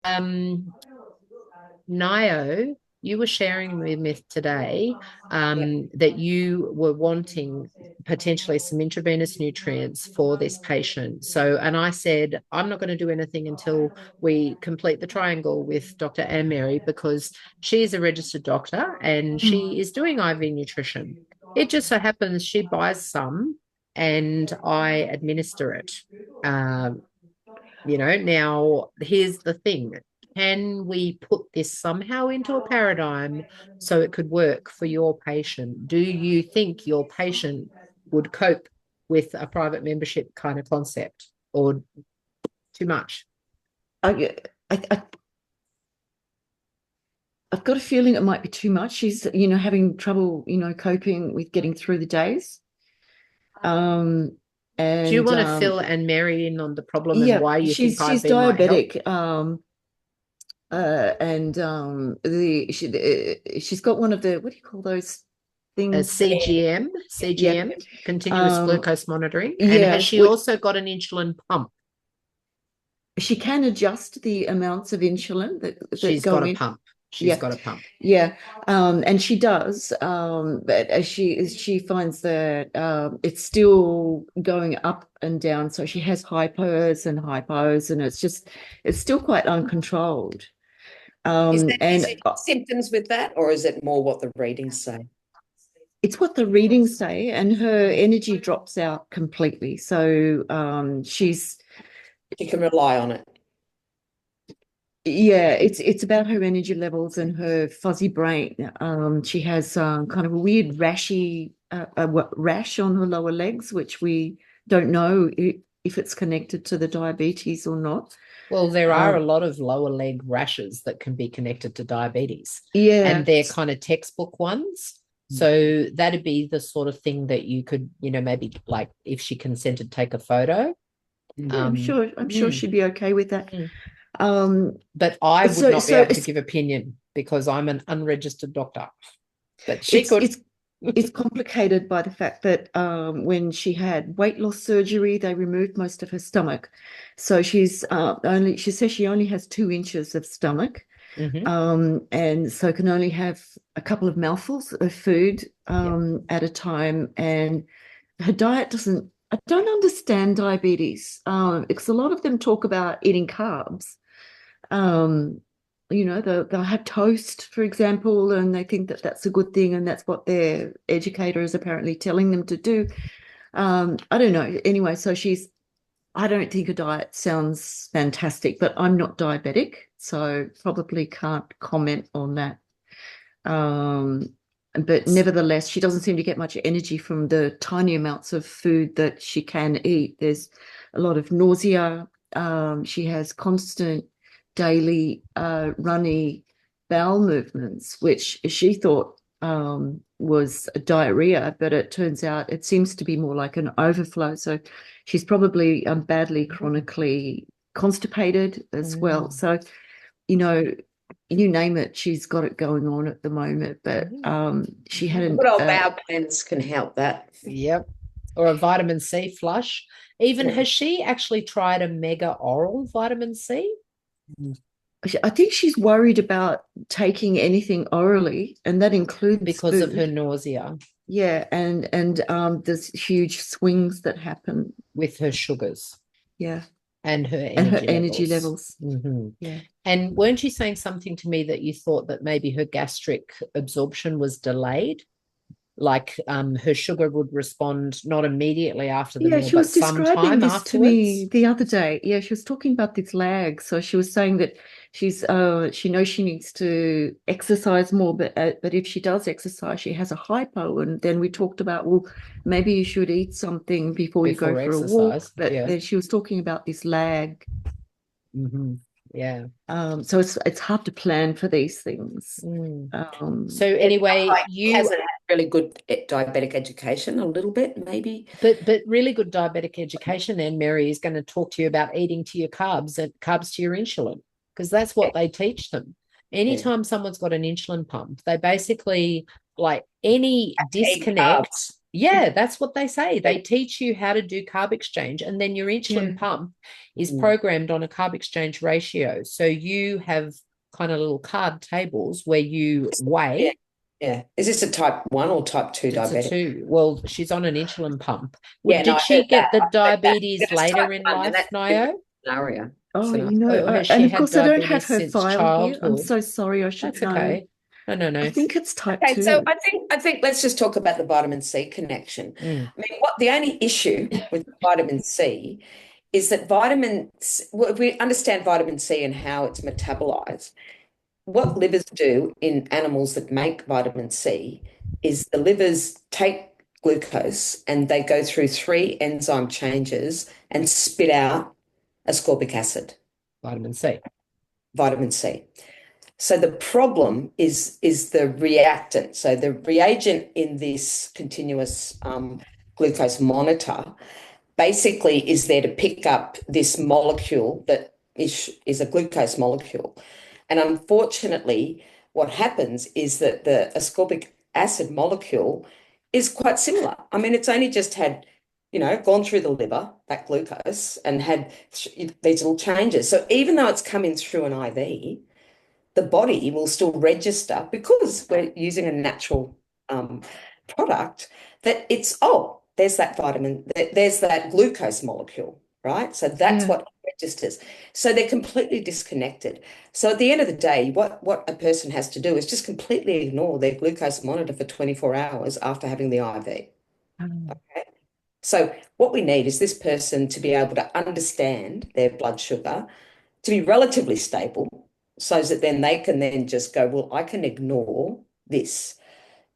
Um, Nio, you were sharing with me today Yeah. that you were wanting potentially some intravenous nutrients for this patient. So, and I said, I'm not going to do anything until we complete the triangle with Dr. AnnMary because she's a registered doctor and she is doing IV nutrition. It just so happens she buys some and I administer it. Um, now here's the thing. Can we put this somehow into a paradigm so it could work for your patient? Do you think your patient would cope with a private membership kind of concept or too much? I, I, I've got a feeling it might be too much. She's, having trouble, coping with getting through the days. Um, Do you and want to fill Anne Mary in on the problem and yeah, why you think she's IV might help? diabetic. And she's got one of the, what do you call those things? Yeah. CGM, continuous Um, glucose monitoring. And has yeah, she also got an insulin pump? she can adjust the amounts of insulin that She's got go a in. pump. She's Yeah, got a pump. yeah, and she does, but as she finds that it's still going up and down, so she has hypers and hypos, and it's still quite uncontrolled. Is And it symptoms with that, or is it more what the readings say? it's what the readings say, and her energy drops out completely. So You can rely on it. yeah, it's about her energy levels and her fuzzy brain. She has kind of a weird rash on her lower legs, which we don't know if it's connected to the diabetes or not. Well, there are a Um, lot of lower leg rashes that can be connected to diabetes, and yeah, they're kind of textbook ones. So that'd be the sort of thing that you could, maybe like if she consented, take a photo. yeah, Um, I'm sure mm, she'd be okay with that. mm. Um, But I would so not be so able to give opinion because I'm an unregistered doctor. But she it's could. it's it's complicated by the fact that when she had weight loss surgery, they removed most of her stomach. So she says she only has 2 inches of stomach, Hmm. and so can only have a couple of mouthfuls of food Yeah. at a time. And her diet doesn't, I don't understand diabetes, because a lot of them talk about eating carbs. Um, they'll have toast, for example, and they think that that's a good thing, and that's what their educator is apparently telling them to do. I don't know. Anyway, I don't think a diet sounds fantastic, but I'm not diabetic, so probably can't comment on that. Um, but nevertheless, she doesn't seem to get much energy from the tiny amounts of food that she can eat. There's a lot of nausea. She has constant daily runny bowel movements, which she thought was a diarrhea, but it turns out it seems to be more like an overflow. So she's probably badly chronically constipated as well. Mm. So, you know, you name it, she's got it going on at the moment. But Mm. she had Good old bowel cleanse can help that. Yep. Or a vitamin C flush. Even Yeah. has she actually tried a mega oral vitamin C? I think she's worried about taking anything orally, and that includes Because of her food. nausea Yeah, and there's huge swings that happen. with her sugars Yeah, and her and her energy energy levels. levels. Hmm. Yeah. And weren't you saying something to me that you thought that maybe her gastric absorption was delayed? Like her sugar would respond not immediately after the Yeah, meal, she but was describing sometime this to me afterwards? the other day. Yeah, she was talking about this lag. So she was saying that she knows she needs to exercise more, but if she does exercise, she has a hypo. And then we talked about, well, maybe you should eat something before you go Before for a walk. exercise. But Yeah. then she was talking about this lag. Hmm. Yeah. So it's hard to plan for these things. Mm. So Um, It anyway, like he you hasn't had really good diabetic education, a little bit, maybe. but really good diabetic education, and Mary is going to talk to you about eating to your carbs and carbs to your insulin, because that's Yeah. what they teach them. Yeah. Anytime someone's got an insulin pump, they basically like any Eat disconnect carbs. Yeah, that's what they say. They teach you how to do carb exchange, and then your insulin Yeah. pump is programmed on a carb exchange ratio. So you have kind of little carb tables where you weigh. Yeah. Is this a type 1 or type 2 It's a diabetic? 2. Well, she's on an insulin pump. Yeah, no, Did I she heard that. get the I heard that. diabetes If it's later type in 1, then life, that's a Nayo? different scenario. Oh, So, Or has and she of had course I don't have diabetes her since file here. I'm childhood? so sorry. I should That's know. okay. No. I think it's type okay, 2. so I think let's just talk about the vitamin C connection. I mean, what the only issue with vitamin C is that well, we understand vitamin C and how it's metabolized. What livers do in animals that make vitamin C is the livers take glucose and they go through 3 enzyme changes and spit out ascorbic acid, Vitamin C. vitamin C. So the problem is the reactant. So the reagent in this continuous glucose monitor basically is there to pick up this molecule that is a glucose molecule. And unfortunately, what happens is that the ascorbic acid molecule is quite similar. I mean, it's only just had, gone through the liver, that glucose, and had these little changes. So even though it's coming through an IV, the body will still register because we're using a natural product that there's that there's that glucose molecule, right? So that's what registers. So they're completely disconnected. So at the end of the day, what a person has to do is just completely ignore their glucose monitor for 24 hours after having the IV. Okay. So what we need is this person to be able to understand their blood sugar, to be relatively stable, so that then they can then just go, well, I can ignore this.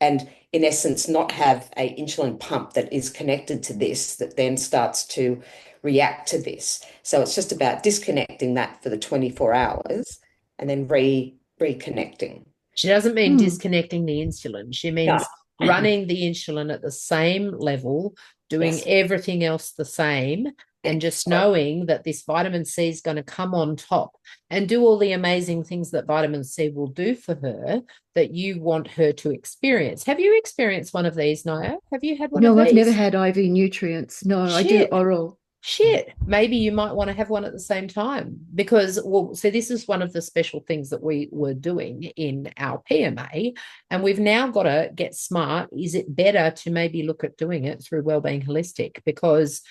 And in essence, not have a insulin pump that is connected to this that then starts to react to this. So it's just about disconnecting that for the 24 hours and then reconnecting. She doesn't mean disconnecting the insulin. She means No. running the insulin at the same level, doing Yes. everything else the same, and just knowing that this vitamin C is going to come on top and do all the amazing things that vitamin C will do for her that you want her to experience. Have you experienced one of these, Naya? Have you had one of No, these? I've never had IV nutrients. No, I do oral. Shit, maybe you might want to have one at the same time because, well, so this is one of the special things that we were doing in our PMA, and we've now got to get smart. Is it better to maybe look at doing it through Wellbeing Holistic? Because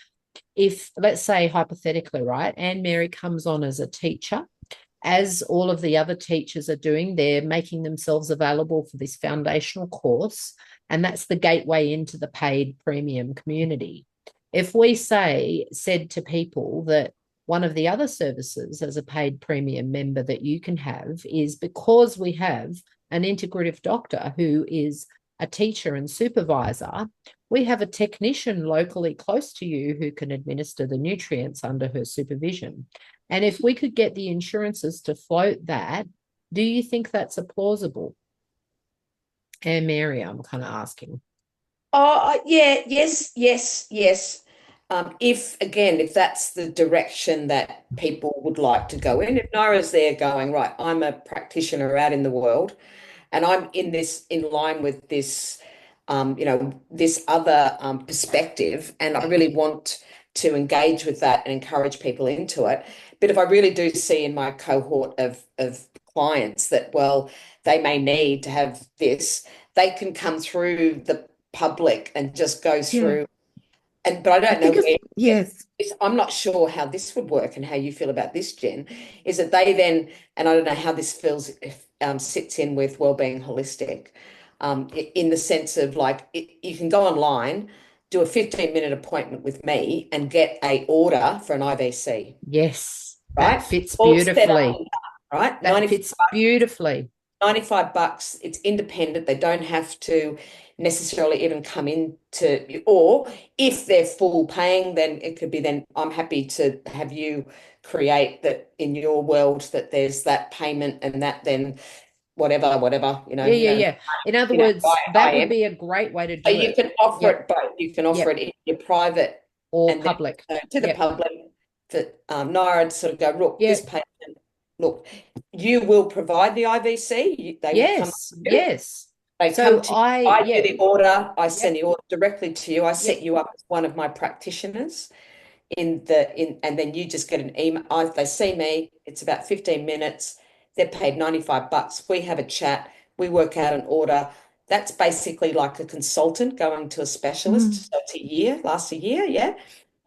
if, let's say, hypothetically, right, AnnMary comes on as a teacher, as all of the other teachers are doing, they're making themselves available for this foundational course, and that's the gateway into the paid premium community. If we said to people that one of the other services as a paid premium member that you can have is because we have an integrative doctor who is a teacher and supervisor, we have a technician locally close to you who can administer the nutrients under her supervision. And if we could get the insurances to float that, do you think that's a plausible? AnnMary, I'm kind of asking. Oh, yeah, yes. If that's the direction that people would like to go in, if Nora's there going, right, I'm a practitioner out in the world, and I'm in line with this, this other perspective, and I really want to engage with that and encourage people into it. But if I really do see in my cohort of clients that, well, they may need to have this, they can come through the public and just go through. But I don't know where. Yes. I'm not sure how this would work and how you feel about this, Jen. Is that they then, and I don't know how this feels sits in with Wellbeing Holistic, in the sense of like you can go online, do a 15-minute appointment with me, and get a order for an IVC. Yes, Right, that fits all set beautifully. up, right, that fits beautifully. $95. It's independent. They don't have to necessarily even come into, or if they're full paying, then it could be, then I'm happy to have you create that in your world that there's that payment and that then whatever, Yeah. In other words, that would be a great way to do so it. you can offer it both. You can offer it in your private or and public. then, to the public, for Nara to sort of go, look, this patient, look, you will provide the IVC. They will come. Yes. They So come to you, I do the order, I send yep, the order directly to you. I set yep. you up as one of my practitioners and then you just get an email. They see me, it's about 15 minutes. They're paid $95. We have a chat, we work out an order. That's basically like a consultant going to a specialist. So it's a year, lasts a year, yeah.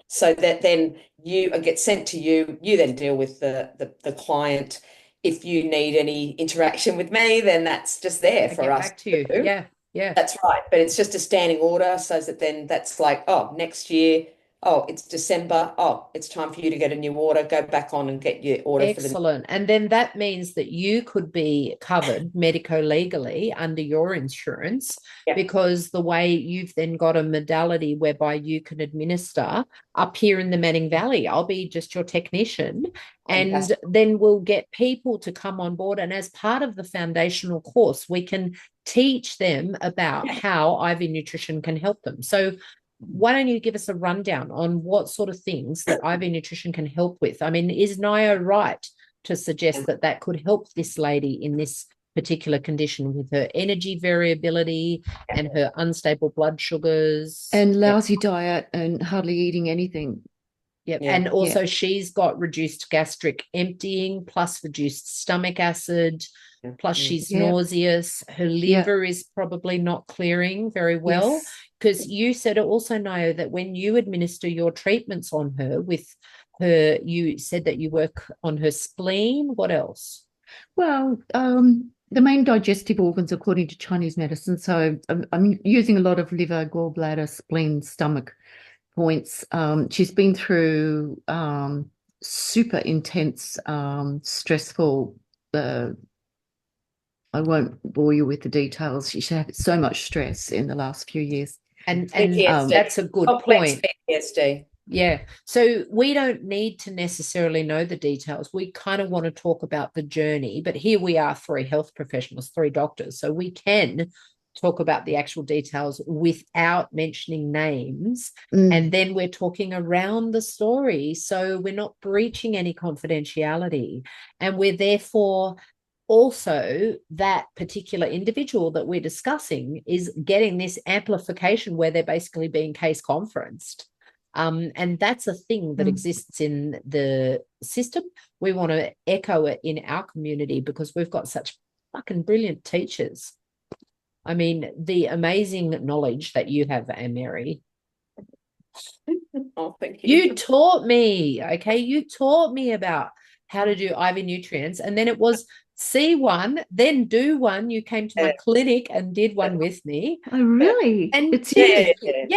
So that then you get sent to you. You then deal with the client. If you need any interaction with me, then that's just there I for get us back to to you. do. Yeah, yeah. That's right. But it's just a standing order so that then that's like, oh, next year, oh, it's December. Oh, it's time for you to get a new order. Go back on and get your order for the. Excellent. And then that means that you could be covered medico-legally under your insurance Yeah, because the way you've then got a modality whereby you can administer up here in the Manning Valley. I'll be just your technician, and fantastic. then we'll get people to come on board. And as part of the foundational course, we can teach them about Yeah. how IV nutrition can help them. So why don't you give us a rundown on what sort of things that IV nutrition can help with? I mean, is Ngaio right to suggest that that could help this lady in this particular condition with her energy variability and her unstable blood sugars? And Yeah. lousy diet and hardly eating anything. Yep. Yeah. And also, Yeah. she's got reduced gastric emptying, plus reduced stomach acid, plus she's Yeah. nauseous. Her Yeah. liver is probably not clearing very well. Yes. Because you said also know that when you administer your treatments on her with her, you said that you work on her spleen. What else? Well, the main digestive organs according to Chinese medicine. So I'm using a lot of liver, gallbladder, spleen, stomach points. She's been through super intense, stressful. I won't bore you with the details. She's had so much stress in the last few years. And PTSD. that's a good Complex point. PTSD. Yeah. So we don't need to necessarily know the details. We kind of want to talk about the journey, but here we are, three health professionals, three doctors. So we can talk about the actual details without mentioning names. And then we're talking around the story. So we're not breaching any confidentiality. And we're therefore also that particular individual that we're discussing is getting this amplification where they're basically being case conferenced. And that's a thing that exists in the system. We want to echo it in our community because we've got such fucking brilliant teachers. I mean, the amazing knowledge that you have, AnnMary. Oh, thank you. You taught me, okay? You taught me about how to do IV nutrients. And then it was see one, then do one. You came to my clinic and did one with me. Oh, really? And It's yeah, you.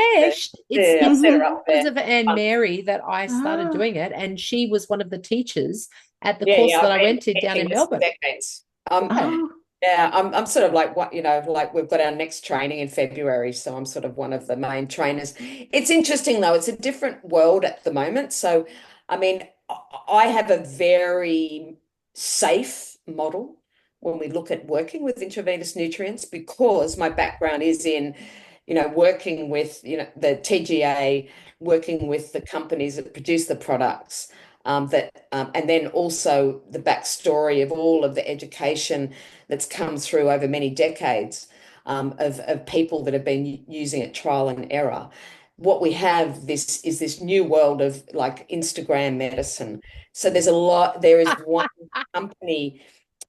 it's I set her up because there. of AnnMary that I started doing it. And she was one of the teachers at the course that I I've been went to down teaching in this for Melbourne. decades. Oh, Yeah, I'm sort of like what, like we've got our next training in February, so I'm sort of one of the main trainers. It's interesting though, it's a different world at the moment. So, I mean, I have a very safe model when we look at working with intravenous nutrients because my background is in, working with, the TGA, working with the companies that produce the products. And then also the backstory of all of the education that's come through over many decades of people that have been using it trial and error. What we have this new world of like Instagram medicine. So there is one company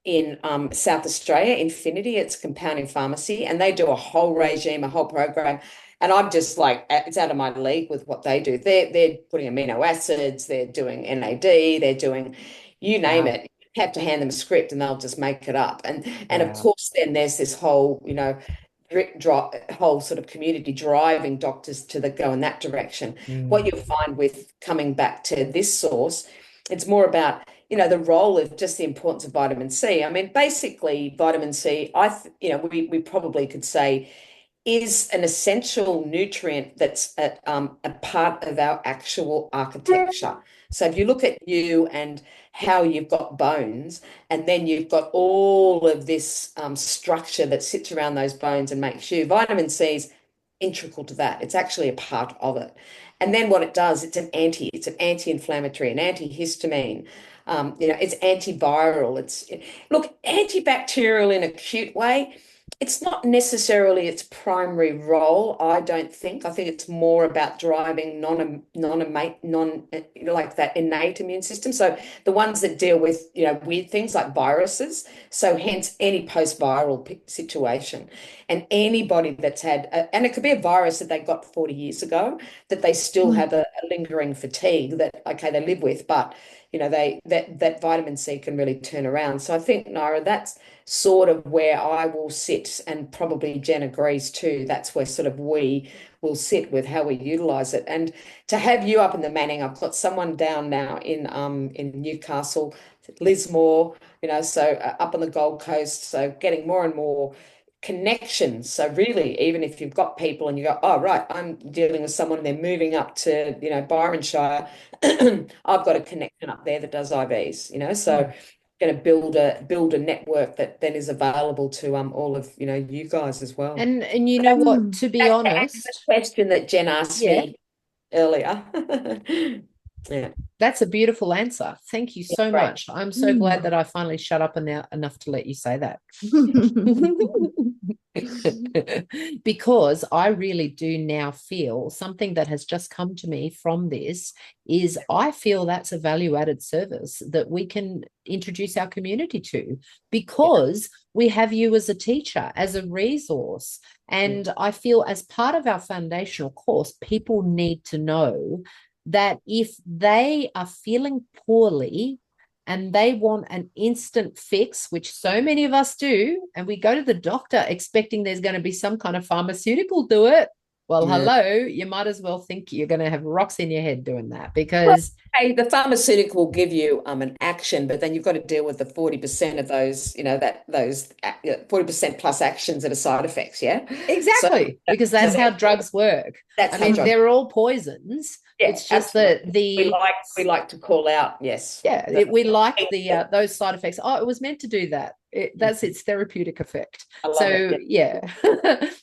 in South Australia, Infinity, it's compounding pharmacy, and they do a whole regime, a whole program. And I'm just like, it's out of my league with what they do. They're putting amino acids, they're doing NAD, they're doing you name it. You have to hand them a script and they'll just make it up. And of course, then there's this whole, whole sort of community driving doctors to go in that direction. What you'll find with coming back to this source, it's more about the role of just the importance of vitamin C. I mean, basically, vitamin C, we probably could say is an essential nutrient that's a part of our actual architecture. So if you look at you and how you've got bones, and then you've got all of this structure that sits around those bones and makes you, vitamin C is integral to that. It's actually a part of it. And then what it does, it's an anti-inflammatory, an antihistamine. It's antiviral. Look, antibacterial in a cute way. It's not necessarily its primary role, I don't think. I think it's more about driving like that innate immune system. So the ones that deal with, weird things like viruses. So hence any post-viral situation. And anybody that's had, and it could be a virus that they got 40 years ago, that they still have a lingering fatigue that, okay, they live with, but that vitamin C can really turn around. So I think, Naira, that's sort of where I will sit, and probably Jen agrees too. That's where sort of we will sit with how we utilize it. And to have you up in the Manning, I've got someone down now in Newcastle, Lismore, so up on the Gold Coast, so getting more and more connections. So really, even if you've got people and you go, oh right, I'm dealing with someone and they're moving up to, Byronshire, I've got a connection up there that does IVs, so going to build a network that then is available to all of you guys as well. And you know what, to be honest, the question that Jen asked me earlier. Yeah. That's a beautiful answer. Thank you so much. I'm so glad that I finally shut up enough to let you say that. Because I really do now feel something that has just come to me from this is I feel that's a value-added service that we can introduce our community to, because we have you as a teacher, as a resource. And I feel as part of our foundational course, people need to know that if they are feeling poorly and they want an instant fix, which so many of us do, and we go to the doctor expecting there's going to be some kind of pharmaceutical do it, well, hello, you might as well think you're going to have rocks in your head doing that, because hey, the pharmaceutical will give you an action, but then you've got to deal with the 40% of those, those 40% plus actions that are side effects. Yeah, exactly. So, because that's how drugs work. They're all poisons. Yeah, it's just that we like to call out, yes. Yeah, we like the those side effects. Oh, it was meant to do that. That's its therapeutic effect. So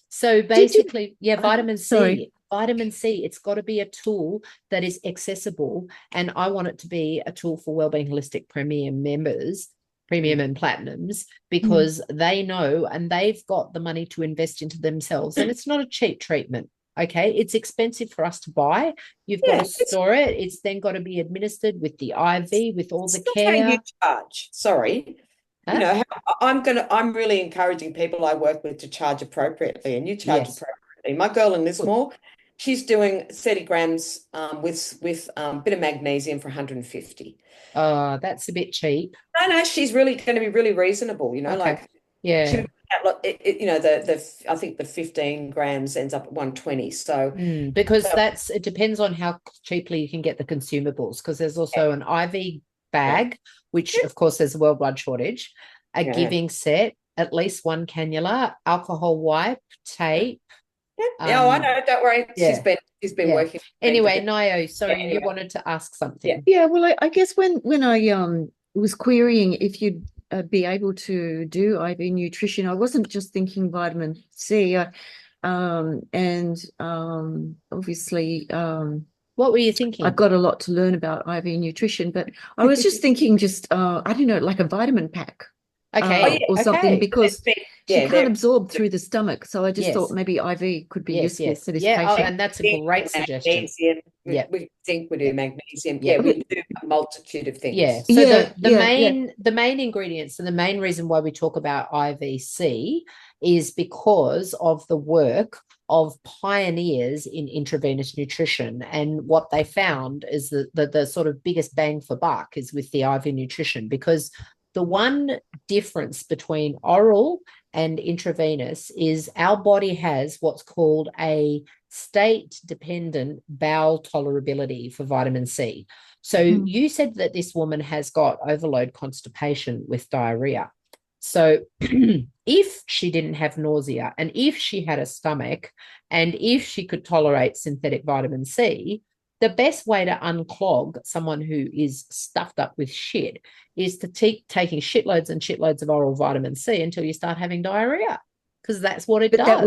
so basically, vitamin C. Sorry. Vitamin C, it's got to be a tool that is accessible, and I want it to be a tool for Wellbeing Holistic Premium members, Premium and Platinums, because they know and they've got the money to invest into themselves, and it's not a cheap treatment. Okay, it's expensive for us to buy. You've got to store it. It's then got to be administered with the IV, with all the care. How you charge. Sorry. Huh? I'm really encouraging people I work with to charge appropriately, and you charge appropriately. My girl in Lismore, she's doing 30 grams with a bit of magnesium for 150. Oh, that's a bit cheap. No, she's really going to be really reasonable, I think the 15 grams ends up at 120. So because it depends on how cheaply you can get the consumables, because there's also an IV bag, which of course there's a world blood shortage, a giving set, at least one cannula, alcohol wipe, tape. I know, don't worry. She's been working. Anyway, Ngaio, sorry, you wanted to ask something. Well, I guess when I was querying if you'd be able to do IV nutrition, I wasn't just thinking vitamin C, and obviously what were you thinking? I've got a lot to learn about IV nutrition, but I was just thinking I don't know, like a vitamin pack. Or something, because she can't absorb through the stomach. So I just thought maybe IV could be useful for this patient. And that's a great suggestion. We think we do magnesium. We do a multitude of things. So the main ingredients, and the main reason why we talk about IVC is because of the work of pioneers in intravenous nutrition. And what they found is that the sort of biggest bang for buck is with the IV nutrition, because the one difference between oral and intravenous is our body has what's called a state-dependent bowel tolerability for vitamin C. So you said that this woman has got overload constipation with diarrhea. So if she didn't have nausea, and if she had a stomach, and if she could tolerate synthetic vitamin C, the best way to unclog someone who is stuffed up with shit is to taking shitloads and shitloads of oral vitamin C until you start having diarrhea, because that's what it does. That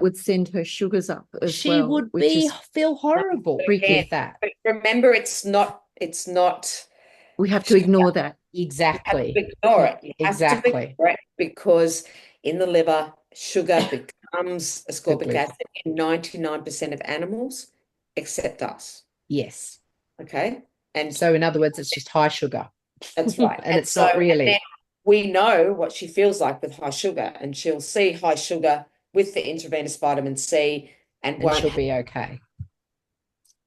would send her sugars up as she would feel horrible with that. But remember, it's not. We have to ignore that. Exactly. You have to ignore it. You have to ignore it, because in the liver, sugar becomes Good ascorbic glucose. acid in 99% of animals except us. Yes. Okay. And So in other words, it's just high sugar. that's right. And And it's so, not and then really. we know what she feels like with high sugar, and she'll see high sugar with the intravenous vitamin C and And won't she'll have, be okay.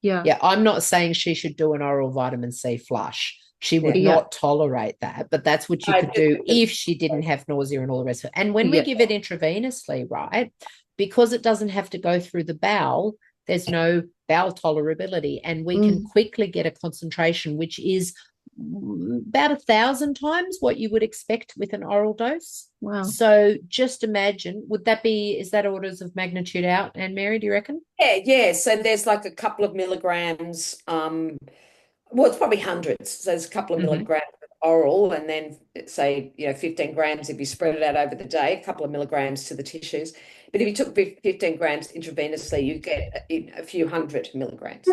Yeah. Yeah, I'm not saying she should do an oral vitamin C flush. She would yeah. Yeah. not tolerate that, but that's what you I could just do if she didn't have nausea and all the rest of it. And when we Yeah. give it intravenously, right, because it doesn't have to go through the bowel, there's no bowel tolerability, and we can quickly get a concentration which is about 1,000 times what you would expect with an oral dose. Wow. So just imagine, is that orders of magnitude out, AnnMary, do you reckon? Yeah. So there's like a couple of milligrams. Well, it's probably hundreds. So there's a couple of milligrams of oral, and then say, 15 grams if you spread it out over the day, a couple of milligrams to the tissues. But if you took 15 grams intravenously, you get a few hundred milligrams.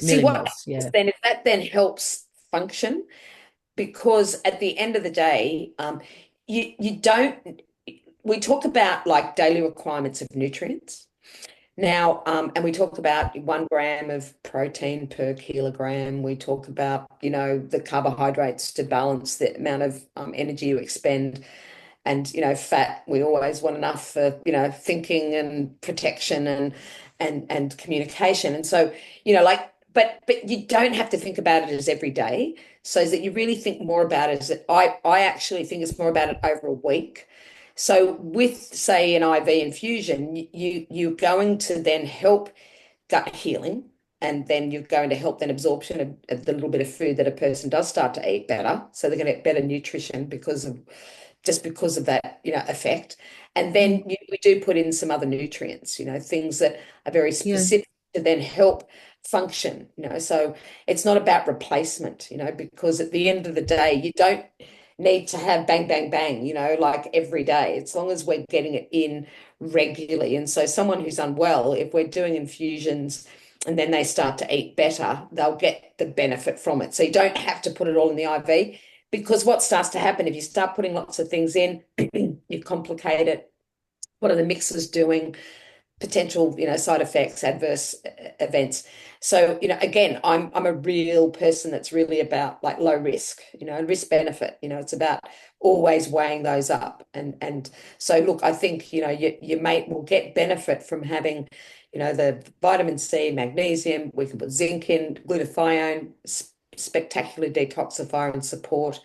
See what Millimoles, yeah. then if that then helps function, because at the end of the day, you don't. We talk about like daily requirements of nutrients. Now, and we talk about 1 gram of protein per kilogram. We talk about, the carbohydrates to balance the amount of energy you expend. And, fat, we always want enough for, thinking and protection and communication. And so, but you don't have to think about it as every day. So that you really think more about it as I actually think it's more about it over a week. So with, say, an IV infusion, you're going to then help gut healing, and then you're going to help then absorption of the little bit of food that a person does start to eat better. So they're going to get better nutrition because of that, effect. And then we do put in some other nutrients, things that are very Yeah. specific to then help function, so it's not about replacement, because at the end of the day, you don't need to have bang, bang, bang, like every day, as long as we're getting it in regularly. And so someone who's unwell, if we're doing infusions and then they start to eat better, they'll get the benefit from it. So you don't have to put it all in the IV, because what starts to happen if you start putting lots of things in, you complicate it. What are the mixers doing? Potential, side effects, adverse events. So, again, I'm a real person that's really about like low risk, risk benefit. It's about always weighing those up. And so look, I think, your mate will get benefit from having, the vitamin C, magnesium. We can put zinc in, glutathione, spectacular detoxifier and support.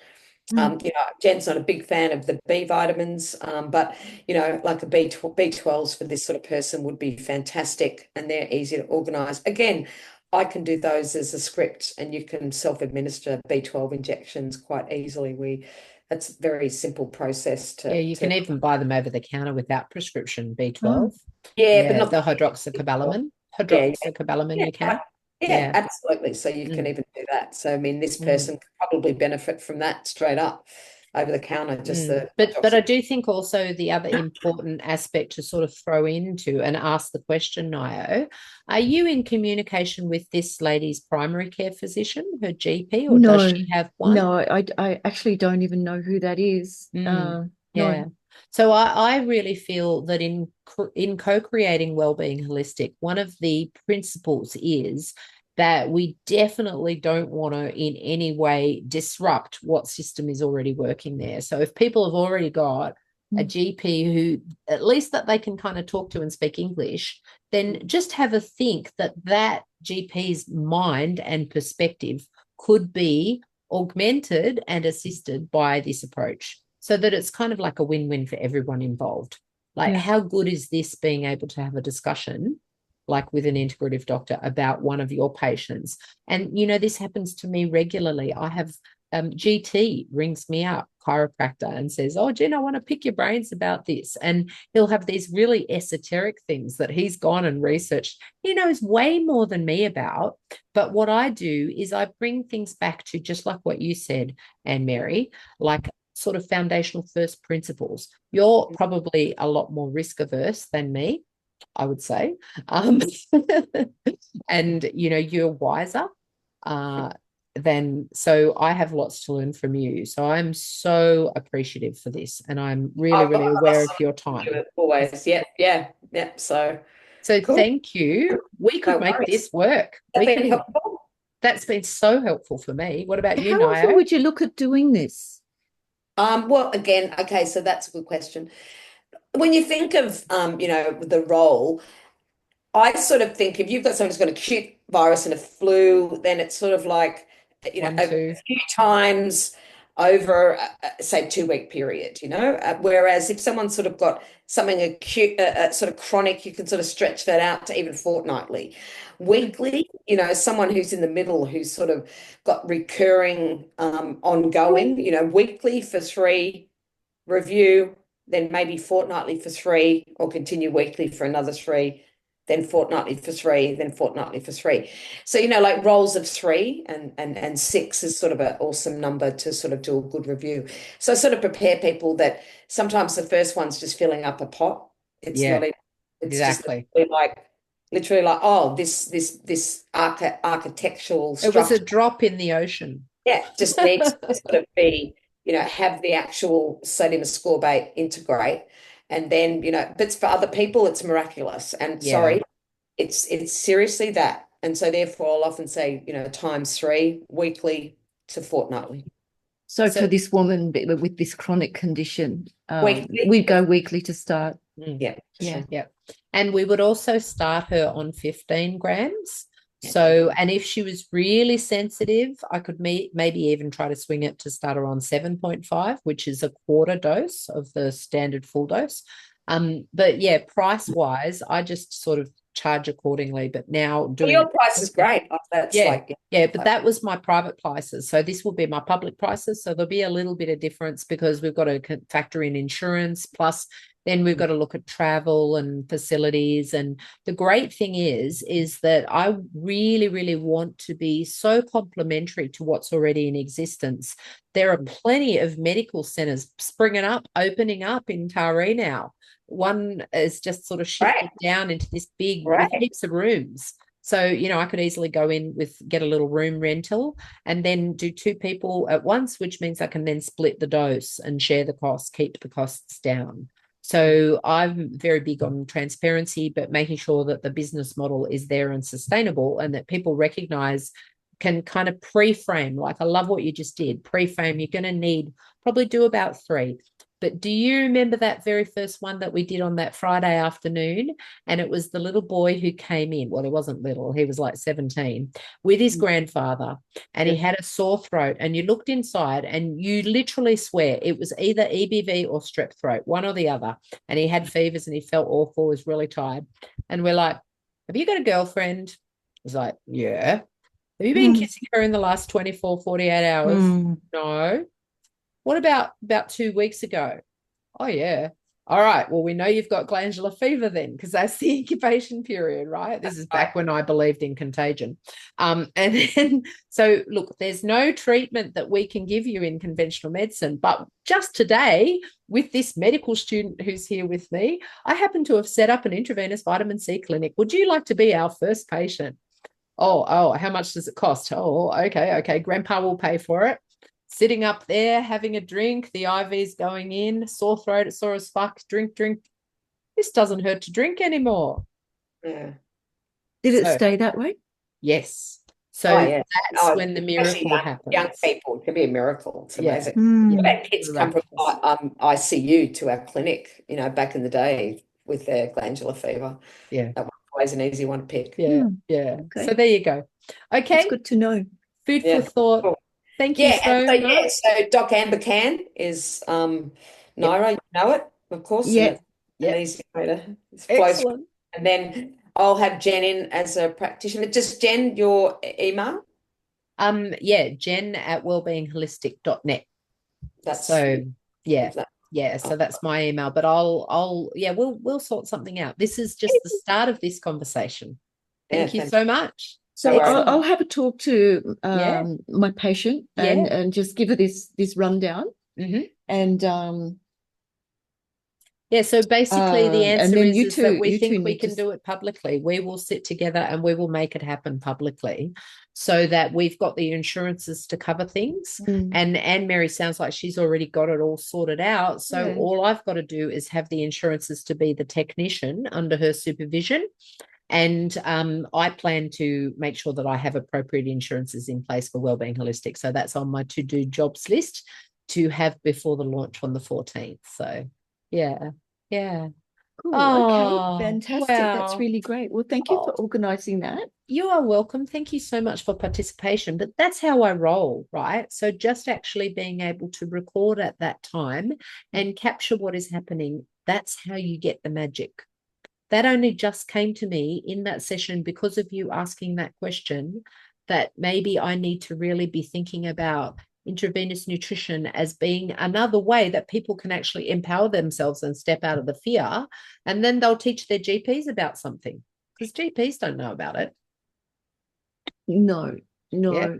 Jen's not a big fan of the B vitamins, but like a B12s for this sort of person would be fantastic, and they're easy to organize. Again, I can do those as a script, and you can self-administer B12 injections quite easily. That's a very simple process Yeah, you can even buy them over the counter without prescription B12. yeah, but Yeah, not the hydroxycobalamin. yeah, Hydroxycobalamin, yeah, you can. yeah, absolutely. So you can even do that. So I mean, this person could probably benefit from that straight up over the counter, just the But I do think also the other important aspect to sort of throw into and ask the question, Ngaio, are you in communication with this lady's primary care physician, her GP, or does she have one? No, I actually don't even know who that is. Yeah. No. So I really feel that in co-creating wellbeing holistic, one of the principles is that we definitely don't want to in any way disrupt what system is already working there. So if people have already got a GP who at least that they can kind of talk to and speak English, then just have a think that that GP's mind and perspective could be augmented and assisted by this approach, so that it's kind of like a win-win for everyone involved. Like, how good is this being able to have a discussion, like with an integrative doctor, about one of your patients? And, this happens to me regularly. I have GT rings me up, chiropractor, and says, oh, Jen, I want to pick your brains about this. And he'll have these really esoteric things that he's gone and researched. He knows way more than me about. But what I do is I bring things back to just like what you said, AnnMary, like sort of foundational first principles. You're probably a lot more risk averse than me, I would say. And, you're wiser. so I have lots to learn from you. So I'm so appreciative for this, and I'm really, really aware of your time. Always. Yeah. So cool. Thank you. We could No make worries. this work. Has that been helpful? That's been so helpful for me. What about you, How often Ngaio? would you look at doing this? Well, again, okay, so that's a good question. When you think of the role, I sort of think if you've got someone who's got an acute virus and a flu, then it's sort of like, One, a two. few times over, say, 2 week period, whereas if someone's sort of got something acute, sort of chronic, you can sort of stretch that out to even fortnightly. Weekly, someone who's in the middle, who's sort of got recurring, ongoing, weekly for 3, review, then maybe fortnightly for 3, or continue weekly for another 3, then fortnightly for 3, then fortnightly for 3. So, like rolls of 3 and 6 is sort of an awesome number to sort of do a good review. So I sort of prepare people that sometimes the first one's just filling up a pot. It's Yeah, not even, it's exactly. just literally like, oh, this architectural It was a structure. drop in the ocean. Yeah, just needs to sort of be, have the actual sodium ascorbate integrate. And then, but for other people, it's miraculous. And Yeah. sorry, it's seriously that. And so therefore I'll often say, times 3, weekly to fortnightly. So for this woman with this chronic condition, Weekly. we'd go weekly to start. Yeah. Yeah. Yeah. And we would also start her on 15 grams. So, and if she was really sensitive, I could maybe even try to swing it to start her on 7.5, which is a quarter dose of the standard full dose. But yeah, price wise, I just sort of charge accordingly. But now doing your price is great. That's but that was my private prices. So this will be my public prices. So there'll be a little bit of difference because we've got to factor in insurance, plus then we've got to look at travel and facilities. And the great thing is that I really, really want to be so complementary to what's already in existence. There are plenty of medical centres springing up, opening up in Taree now. One is just sort of shifted down into this big with heaps of rooms. So, I could easily go in get a little room rental and then do 2 people at once, which means I can then split the dose and share the costs, keep the costs down. So I'm very big on transparency, but making sure that the business model is there and sustainable and that people recognize, can kind of pre-frame. Like, I love what you just did. Pre-frame, you're going to need probably do about 3. But do you remember that very first one that we did on that Friday afternoon? And it was the little boy who came in. Well, he wasn't little. He was like 17 with his grandfather, and he had a sore throat. And you looked inside and you literally swear it was either EBV or strep throat, one or the other. And he had fevers and he felt awful, was really tired. And we're like, have you got a girlfriend? He's like, yeah. Have you been kissing her in the last 24, 48 hours? No. What about 2 weeks ago? Oh, yeah. All right. Well, we know you've got glandular fever then, because that's the incubation period, right? This is back when I believed in contagion. And then, so look, there's no treatment that we can give you in conventional medicine. But just today, with this medical student who's here with me, I happen to have set up an intravenous vitamin C clinic. Would you like to be our first patient? Oh, how much does it cost? Oh, okay. Grandpa will pay for it. Sitting up there, having a drink, the IV's going in, sore throat, it's sore as fuck, drink. This doesn't hurt to drink anymore. Yeah. Did it stay that way? Yes. So that's when the miracle happens. Young people, it can be a miracle. It's amazing. Mm. Our kids come from ICU to our clinic, back in the day with their glandular fever. Yeah. That was always an easy one to pick. Yeah. Okay. So there you go. Okay. It's good to know. Food for thought. Cool. Thank you so much. So Doc Amber Can is Naira, you know it, of course. Yeah. Easy way to Excellent. And then I'll have Jen in as a practitioner. Just Jen, your email? Jen at wellbeingholistic.net. That's so so that's my email. But we'll sort something out. This is just the start of this conversation. Thank you so much. So I'll have a talk to my patient and just give her this rundown. Mm-hmm. And Yeah, so basically the And answer then is that we you two think we need to can do it publicly. We will sit together and we will make it happen publicly so that we've got the insurances to cover things. And AnnMary sounds like she's already got it all sorted out. So Yeah. all I've got to do is have the insurances to be the technician under her supervision. And I plan to make sure that I have appropriate insurances in place for Wellbeing Holistic. So that's on my to-do jobs list to have before the launch on the 14th. So yeah. Cool. Oh, Okay. Fantastic. That's wow. really great. Well, thank you for organizing that. You are welcome. Thank you so much for participation. But that's how I roll, right? So just actually being able to record at that time and capture what is happening, that's how you get the magic. That only just came to me in that session because of you asking that question, that maybe I need to really be thinking about intravenous nutrition as being another way that people can actually empower themselves and step out of the fear. And then they'll teach their GPs about something because GPs don't know about it. No, Yeah.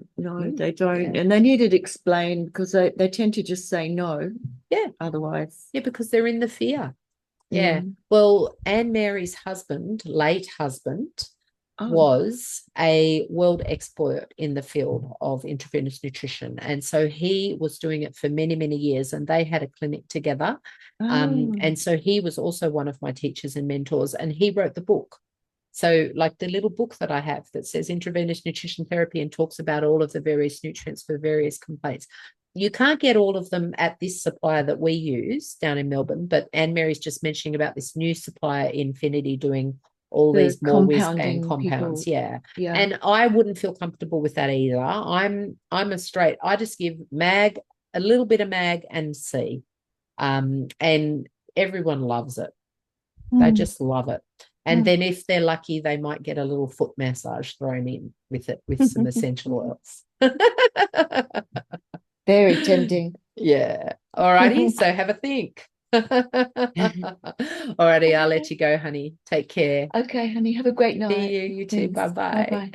they don't. Yeah. And they need it explained because they tend to just say no. Yeah. Otherwise. Yeah, because they're in the fear. Yeah. Well, AnnMary's husband, late husband, was a world expert in the field of intravenous nutrition. And so he was doing it for many, many years, and they had a clinic together. And so he was also one of my teachers and mentors, and he wrote the book. So like the little book that I have that says intravenous nutrition therapy and talks about all of the various nutrients for various complaints. You can't get all of them at this supplier that we use down in Melbourne, but AnnMary's just mentioning about this new supplier, Infinity, doing all these more whiz-bang compounds. Yeah. And I wouldn't feel comfortable with that either. I'm a straight, I just give mag, a little bit of mag and C. And everyone loves it. They just love it. And then if they're lucky, they might get a little foot massage thrown in with it, with some essential oils. Very tempting. Yeah. All righty. So have a think. All righty. I'll let you go, honey. Take care. Okay, honey. Have a great night. See you. You too. Bye-bye. Bye-bye.